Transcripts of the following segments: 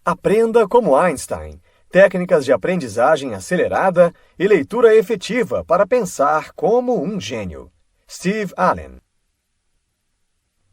Aprenda como Einstein. Técnicas de aprendizagem acelerada e leitura efetiva para pensar como um gênio. Steve Allen.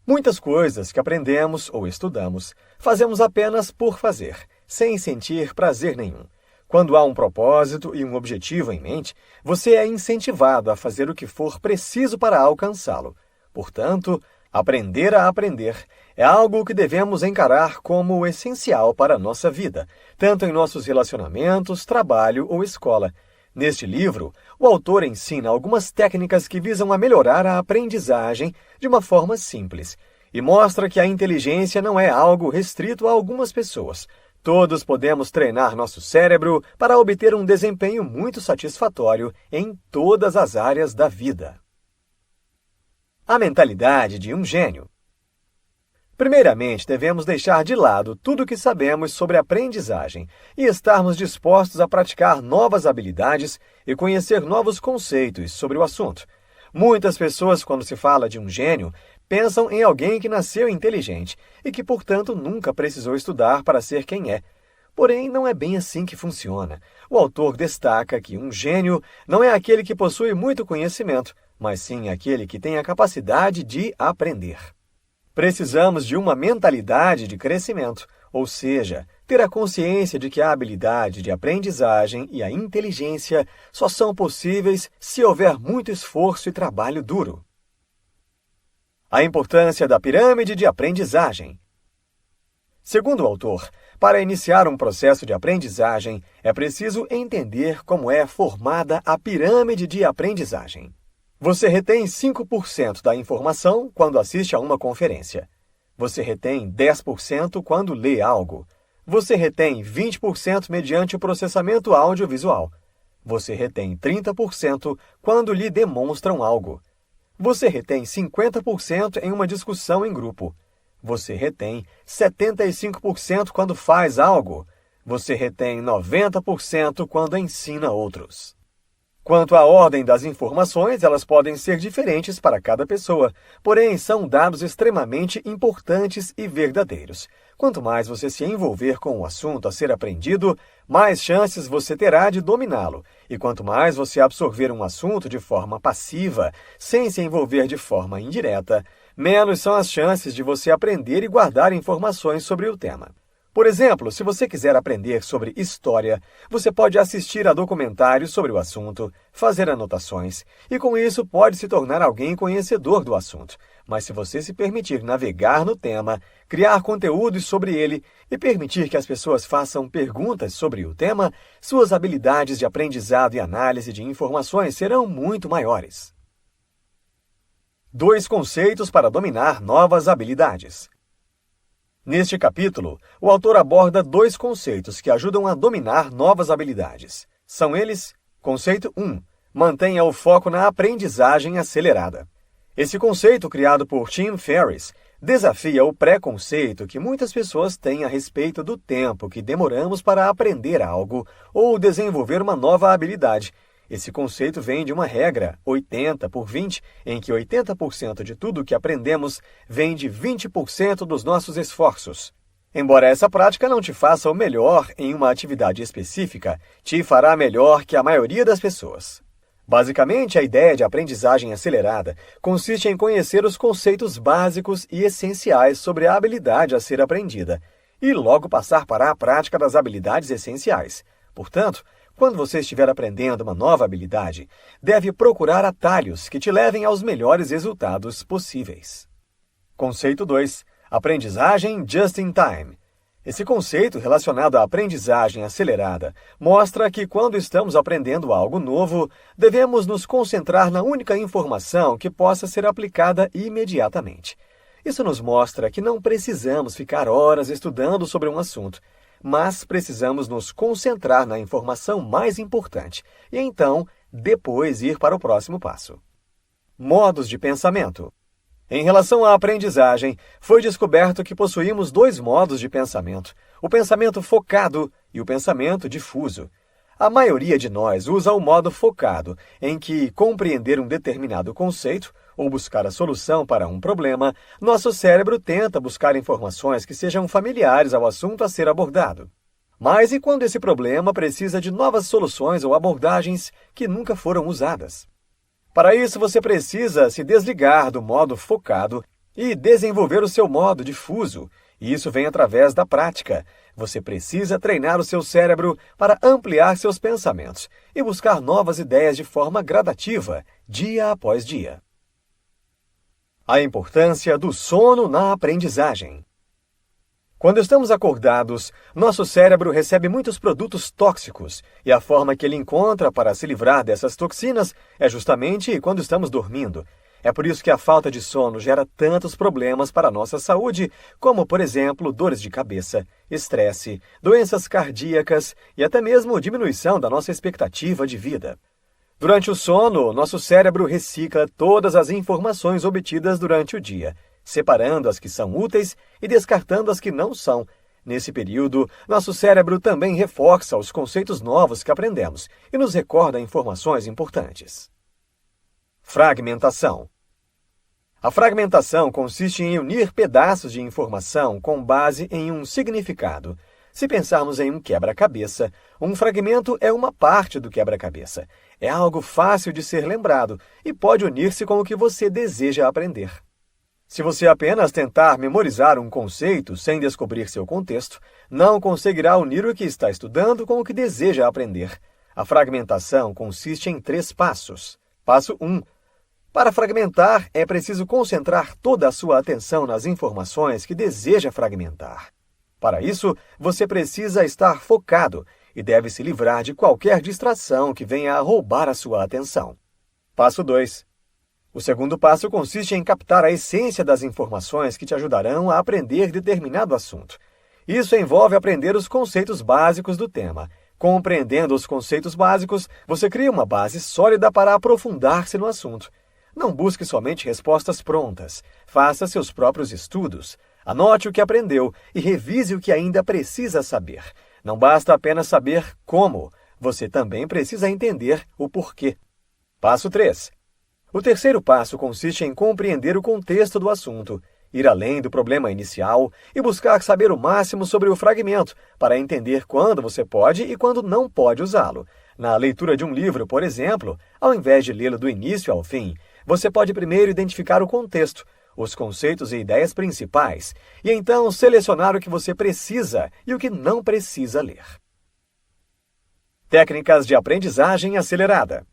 Muitas coisas que aprendemos ou estudamos, fazemos apenas por fazer, sem sentir prazer nenhum. Quando há um propósito e um objetivo em mente, você é incentivado a fazer o que for preciso para alcançá-lo. Portanto, aprender a aprender é algo que devemos encarar como essencial para a nossa vida, tanto em nossos relacionamentos, trabalho ou escola. Neste livro, o autor ensina algumas técnicas que visam a melhorar a aprendizagem de uma forma simples e mostra que a inteligência não é algo restrito a algumas pessoas. Todos podemos treinar nosso cérebro para obter um desempenho muito satisfatório em todas as áreas da vida. A mentalidade de um gênio. Primeiramente, devemos deixar de lado tudo o que sabemos sobre aprendizagem e estarmos dispostos a praticar novas habilidades e conhecer novos conceitos sobre o assunto. Muitas pessoas, quando se fala de um gênio, pensam em alguém que nasceu inteligente e que, portanto, nunca precisou estudar para ser quem é. Porém, não é bem assim que funciona. O autor destaca que um gênio não é aquele que possui muito conhecimento, mas sim aquele que tem a capacidade de aprender. Precisamos de uma mentalidade de crescimento, ou seja, ter a consciência de que a habilidade de aprendizagem e a inteligência só são possíveis se houver muito esforço e trabalho duro. A importância da pirâmide de aprendizagem. Segundo o autor, para iniciar um processo de aprendizagem, é preciso entender como é formada a pirâmide de aprendizagem. Você retém 5% da informação quando assiste a uma conferência. Você retém 10% quando lê algo. Você retém 20% mediante o processamento audiovisual. Você retém 30% quando lhe demonstram algo. Você retém 50% em uma discussão em grupo. Você retém 75% quando faz algo. Você retém 90% quando ensina outros. Quanto à ordem das informações, elas podem ser diferentes para cada pessoa, porém são dados extremamente importantes e verdadeiros. Quanto mais você se envolver com o assunto a ser aprendido, mais chances você terá de dominá-lo. E quanto mais você absorver um assunto de forma passiva, sem se envolver de forma indireta, menos são as chances de você aprender e guardar informações sobre o tema. Por exemplo, se você quiser aprender sobre história, você pode assistir a documentários sobre o assunto, fazer anotações, e com isso pode se tornar alguém conhecedor do assunto. Mas se você se permitir navegar no tema, criar conteúdos sobre ele e permitir que as pessoas façam perguntas sobre o tema, suas habilidades de aprendizado e análise de informações serão muito maiores. 2 conceitos para dominar novas habilidades. Neste capítulo, o autor aborda 2 conceitos que ajudam a dominar novas habilidades. São eles: conceito 1. Mantenha o foco na aprendizagem acelerada. Esse conceito, criado por Tim Ferriss, desafia o preconceito que muitas pessoas têm a respeito do tempo que demoramos para aprender algo ou desenvolver uma nova habilidade. Esse conceito vem de uma regra 80/20, em que 80% de tudo que aprendemos vem de 20% dos nossos esforços. Embora essa prática não te faça o melhor em uma atividade específica, te fará melhor que a maioria das pessoas. Basicamente, a ideia de aprendizagem acelerada consiste em conhecer os conceitos básicos e essenciais sobre a habilidade a ser aprendida, e logo passar para a prática das habilidades essenciais. Portanto, quando você estiver aprendendo uma nova habilidade, deve procurar atalhos que te levem aos melhores resultados possíveis. Conceito 2. Aprendizagem just in time. Esse conceito, relacionado à aprendizagem acelerada, mostra que quando estamos aprendendo algo novo, devemos nos concentrar na única informação que possa ser aplicada imediatamente. Isso nos mostra que não precisamos ficar horas estudando sobre um assunto, mas precisamos nos concentrar na informação mais importante e então, depois, ir para o próximo passo. Modos de pensamento. Em relação à aprendizagem, foi descoberto que possuímos 2 modos de pensamento, o pensamento focado e o pensamento difuso. A maioria de nós usa o modo focado, em que compreender um determinado conceito, ou buscar a solução para um problema, nosso cérebro tenta buscar informações que sejam familiares ao assunto a ser abordado. Mas e quando esse problema precisa de novas soluções ou abordagens que nunca foram usadas? Para isso, você precisa se desligar do modo focado e desenvolver o seu modo difuso. E isso vem através da prática. Você precisa treinar o seu cérebro para ampliar seus pensamentos e buscar novas ideias de forma gradativa, dia após dia. A importância do sono na aprendizagem. Quando estamos acordados, nosso cérebro recebe muitos produtos tóxicos e a forma que ele encontra para se livrar dessas toxinas é justamente quando estamos dormindo. É por isso que a falta de sono gera tantos problemas para a nossa saúde, como, por exemplo, dores de cabeça, estresse, doenças cardíacas e até mesmo diminuição da nossa expectativa de vida. Durante o sono, nosso cérebro recicla todas as informações obtidas durante o dia, separando as que são úteis e descartando as que não são. Nesse período, nosso cérebro também reforça os conceitos novos que aprendemos e nos recorda informações importantes. Fragmentação. A fragmentação consiste em unir pedaços de informação com base em um significado. Se pensarmos em um quebra-cabeça, um fragmento é uma parte do quebra-cabeça. É algo fácil de ser lembrado e pode unir-se com o que você deseja aprender. Se você apenas tentar memorizar um conceito sem descobrir seu contexto, não conseguirá unir o que está estudando com o que deseja aprender. A fragmentação consiste em 3 passos. Passo 1. Para fragmentar, é preciso concentrar toda a sua atenção nas informações que deseja fragmentar. Para isso, você precisa estar focado e deve se livrar de qualquer distração que venha a roubar a sua atenção. Passo 2. O segundo passo consiste em captar a essência das informações que te ajudarão a aprender determinado assunto. Isso envolve aprender os conceitos básicos do tema. Compreendendo os conceitos básicos, você cria uma base sólida para aprofundar-se no assunto. Não busque somente respostas prontas. Faça seus próprios estudos. Anote o que aprendeu e revise o que ainda precisa saber. Não basta apenas saber como. Você também precisa entender o porquê. Passo 3. O terceiro passo consiste em compreender o contexto do assunto, ir além do problema inicial e buscar saber o máximo sobre o fragmento para entender quando você pode e quando não pode usá-lo. Na leitura de um livro, por exemplo, ao invés de lê-lo do início ao fim, você pode primeiro identificar o contexto, os conceitos e ideias principais, e então selecionar o que você precisa e o que não precisa ler. Técnicas de aprendizagem acelerada.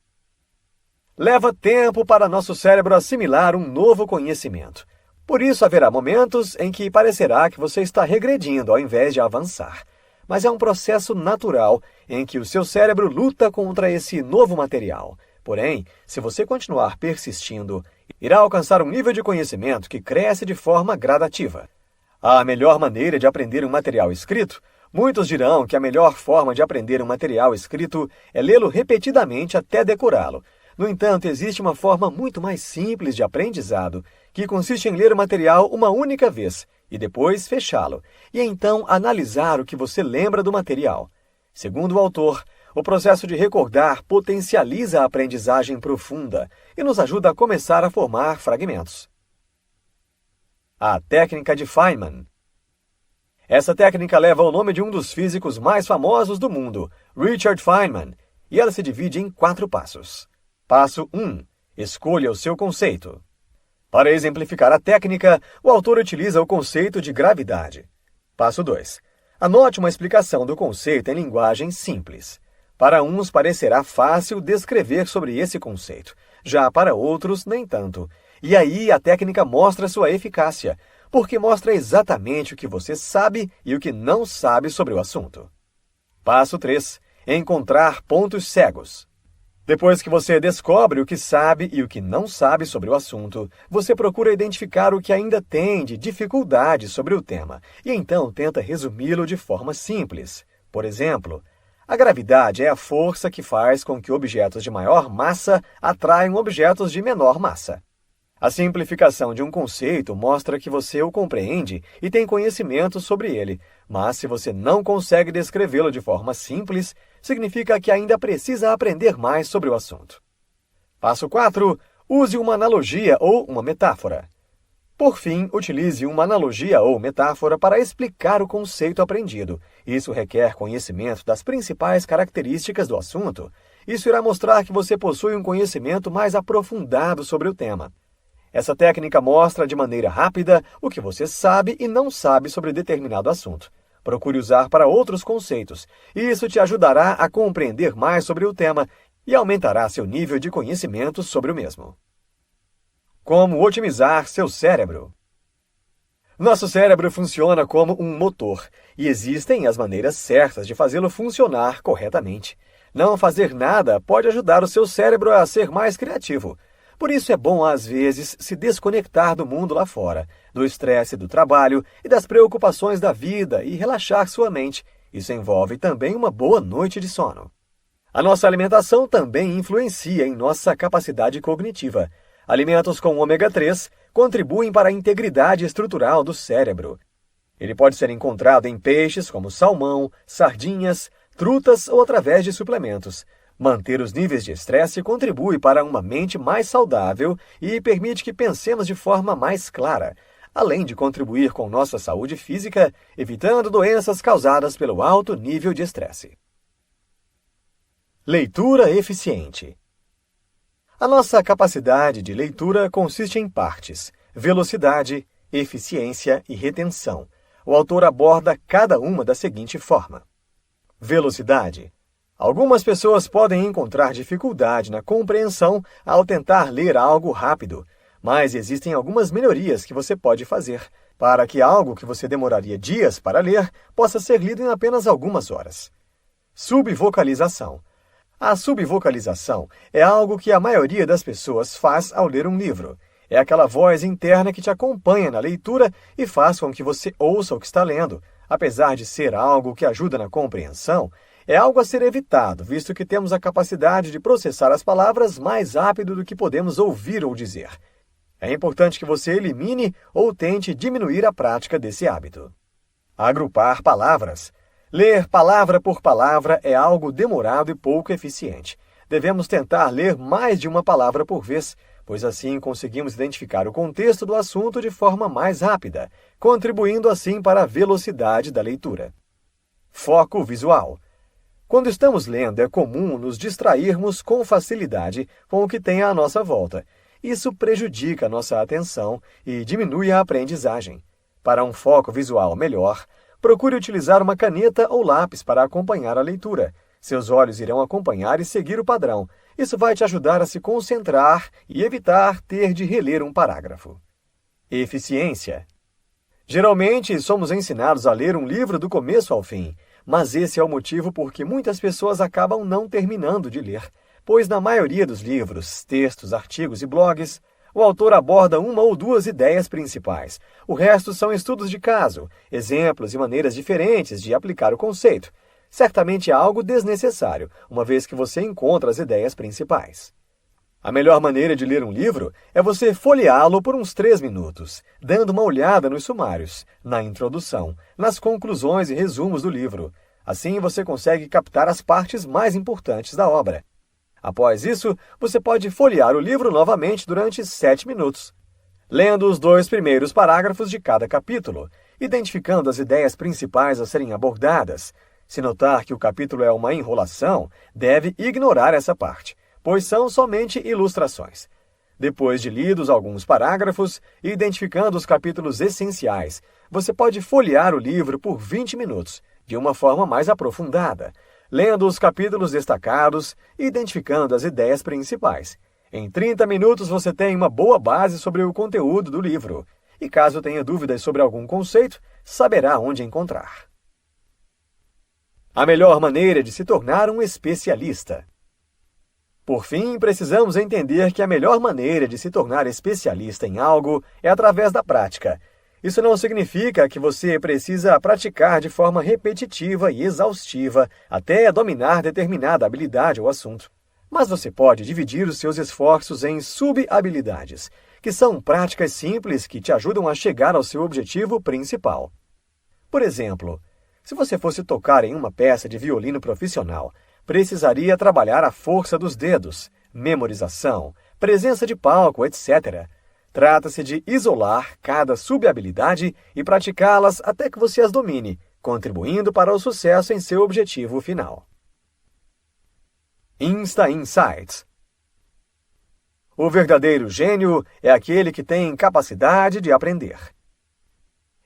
Leva tempo para nosso cérebro assimilar um novo conhecimento. Por isso, haverá momentos em que parecerá que você está regredindo ao invés de avançar. Mas é um processo natural em que o seu cérebro luta contra esse novo material. Porém, se você continuar persistindo, irá alcançar um nível de conhecimento que cresce de forma gradativa. A melhor maneira de aprender um material escrito? Muitos dirão que a melhor forma de aprender um material escrito é lê-lo repetidamente até decorá-lo. No entanto, existe uma forma muito mais simples de aprendizado, que consiste em ler o material uma única vez e depois fechá-lo, e então analisar o que você lembra do material. Segundo o autor, o processo de recordar potencializa a aprendizagem profunda e nos ajuda a começar a formar fragmentos. A técnica de Feynman. Essa técnica leva o nome de um dos físicos mais famosos do mundo, Richard Feynman, e ela se divide em 4 passos. Passo 1. Escolha o seu conceito. Para exemplificar a técnica, o autor utiliza o conceito de gravidade. Passo 2. Anote uma explicação do conceito em linguagem simples. Para uns parecerá fácil descrever sobre esse conceito, já para outros nem tanto. E aí a técnica mostra sua eficácia, porque mostra exatamente o que você sabe e o que não sabe sobre o assunto. Passo 3. Encontrar pontos cegos. Depois que você descobre o que sabe e o que não sabe sobre o assunto, você procura identificar o que ainda tem de dificuldade sobre o tema, e então tenta resumi-lo de forma simples. Por exemplo, a gravidade é a força que faz com que objetos de maior massa atraiam objetos de menor massa. A simplificação de um conceito mostra que você o compreende e tem conhecimento sobre ele, mas se você não consegue descrevê-lo de forma simples, significa que ainda precisa aprender mais sobre o assunto. Passo 4. Use uma analogia ou uma metáfora. Por fim, utilize uma analogia ou metáfora para explicar o conceito aprendido. Isso requer conhecimento das principais características do assunto. Isso irá mostrar que você possui um conhecimento mais aprofundado sobre o tema. Essa técnica mostra de maneira rápida o que você sabe e não sabe sobre determinado assunto. Procure usar para outros conceitos. Isso te ajudará a compreender mais sobre o tema e aumentará seu nível de conhecimento sobre o mesmo. Como otimizar seu cérebro? Nosso cérebro funciona como um motor, e existem as maneiras certas de fazê-lo funcionar corretamente. Não fazer nada pode ajudar o seu cérebro a ser mais criativo. Por isso é bom, às vezes, se desconectar do mundo lá fora, do estresse do trabalho e das preocupações da vida e relaxar sua mente. Isso envolve também uma boa noite de sono. A nossa alimentação também influencia em nossa capacidade cognitiva. Alimentos com ômega 3 contribuem para a integridade estrutural do cérebro. Ele pode ser encontrado em peixes como salmão, sardinhas, trutas ou através de suplementos. Manter os níveis de estresse contribui para uma mente mais saudável e permite que pensemos de forma mais clara, além de contribuir com nossa saúde física, evitando doenças causadas pelo alto nível de estresse. Leitura eficiente. A nossa capacidade de leitura consiste em partes: velocidade, eficiência e retenção. O autor aborda cada uma da seguinte forma. Velocidade. Algumas pessoas podem encontrar dificuldade na compreensão ao tentar ler algo rápido, mas existem algumas melhorias que você pode fazer para que algo que você demoraria dias para ler possa ser lido em apenas algumas horas. Subvocalização. A subvocalização é algo que a maioria das pessoas faz ao ler um livro. É aquela voz interna que te acompanha na leitura e faz com que você ouça o que está lendo. Apesar de ser algo que ajuda na compreensão, é algo a ser evitado, visto que temos a capacidade de processar as palavras mais rápido do que podemos ouvir ou dizer. É importante que você elimine ou tente diminuir a prática desse hábito. Agrupar palavras. Ler palavra por palavra é algo demorado e pouco eficiente. Devemos tentar ler mais de uma palavra por vez, pois assim conseguimos identificar o contexto do assunto de forma mais rápida, contribuindo assim para a velocidade da leitura. Foco visual. Quando estamos lendo, é comum nos distrairmos com facilidade com o que tem à nossa volta. Isso prejudica a nossa atenção e diminui a aprendizagem. Para um foco visual melhor, procure utilizar uma caneta ou lápis para acompanhar a leitura. Seus olhos irão acompanhar e seguir o padrão. Isso vai te ajudar a se concentrar e evitar ter de reler um parágrafo. Eficiência. Geralmente, somos ensinados a ler um livro do começo ao fim, mas esse é o motivo por que muitas pessoas acabam não terminando de ler, pois na maioria dos livros, textos, artigos e blogs, o autor aborda uma ou duas ideias principais. O resto são estudos de caso, exemplos e maneiras diferentes de aplicar o conceito. Certamente é algo desnecessário, uma vez que você encontra as ideias principais. A melhor maneira de ler um livro é você folheá-lo por uns 3 minutos, dando uma olhada nos sumários, na introdução, nas conclusões e resumos do livro. Assim você consegue captar as partes mais importantes da obra. Após isso, você pode folhear o livro novamente durante 7 minutos, lendo os 2 primeiros parágrafos de cada capítulo, identificando as ideias principais a serem abordadas. Se notar que o capítulo é uma enrolação, deve ignorar essa parte, pois são somente ilustrações. Depois de lidos alguns parágrafos e identificando os capítulos essenciais, você pode folhear o livro por 20 minutos, de uma forma mais aprofundada, lendo os capítulos destacados e identificando as ideias principais. Em 30 minutos você tem uma boa base sobre o conteúdo do livro, e caso tenha dúvidas sobre algum conceito, saberá onde encontrar. A melhor maneira de se tornar um especialista. Por fim, precisamos entender que a melhor maneira de se tornar especialista em algo é através da prática. Isso não significa que você precisa praticar de forma repetitiva e exaustiva até dominar determinada habilidade ou assunto. Mas você pode dividir os seus esforços em sub-habilidades, que são práticas simples que te ajudam a chegar ao seu objetivo principal. Por exemplo, se você fosse tocar em uma peça de violino profissional, precisaria trabalhar a força dos dedos, memorização, presença de palco, etc. Trata-se de isolar cada subhabilidade e praticá-las até que você as domine, contribuindo para o sucesso em seu objetivo final. Insta Insights. O verdadeiro gênio é aquele que tem capacidade de aprender.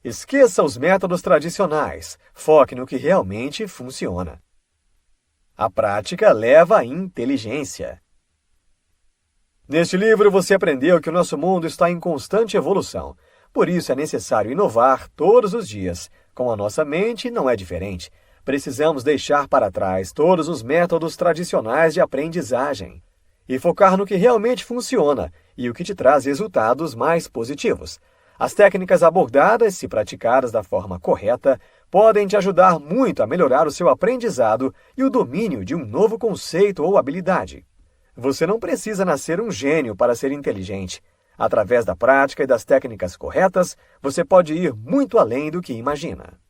Esqueça os métodos tradicionais, foque no que realmente funciona. A prática leva à inteligência. Neste livro você aprendeu que o nosso mundo está em constante evolução. Por isso é necessário inovar todos os dias. Com a nossa mente não é diferente. Precisamos deixar para trás todos os métodos tradicionais de aprendizagem e focar no que realmente funciona e o que te traz resultados mais positivos. As técnicas abordadas, se praticadas da forma correta, podem te ajudar muito a melhorar o seu aprendizado e o domínio de um novo conceito ou habilidade. Você não precisa nascer um gênio para ser inteligente. Através da prática e das técnicas corretas, você pode ir muito além do que imagina.